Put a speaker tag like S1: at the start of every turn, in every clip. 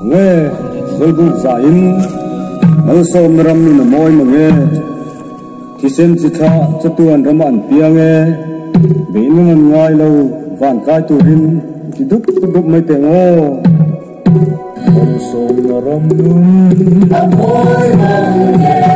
S1: nghe rồi đủ giải in mang sôm ram nu na moi mà nghe thì xem chỉ tha cho tuan ram an pia nghe bị nó ngai lâu vạn cái tu rin thì đúc mấy tiếng ô mang sôm ram nu moi mà nghe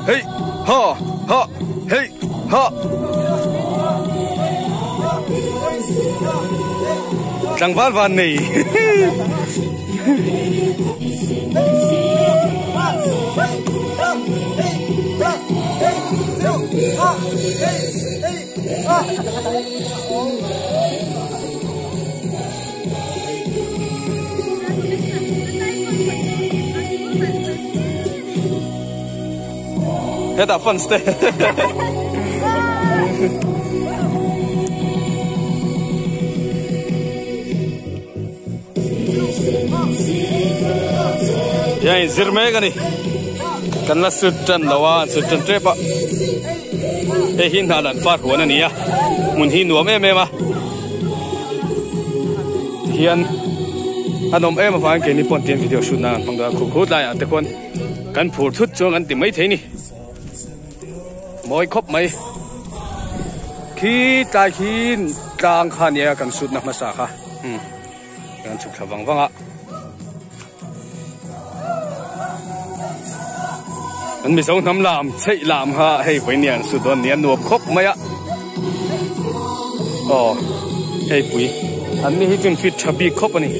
S2: hey ha ha hey ha chẳng ván ván này cái ta fun stay vậy zir mấy cái này cần là sụt chân lawa sụt chân trep á cái hin hà lan phát huấn này à muốn hin nuông em mà hiền anh ông em mà phải cái này bọn tiền video shoot nào bằng đó khúc lại à,แต่คนกันผูดทุดช่วงอันติไม่เท่นี่มอยครบไหมขี้ตายขี้กลางขันเนี่ยกันสุดนักมาสาค่ะกันสุดขวังอ่ะมันมีสองน้ำลามใช่ลามฮะให้ไปเนี่ยสุดโดนเนี่ยหนวบครบไหมอ่ะอ๋อให้ปุ๋ยอันนี้ให้จนฟิตชับบีครบอ่ะนี่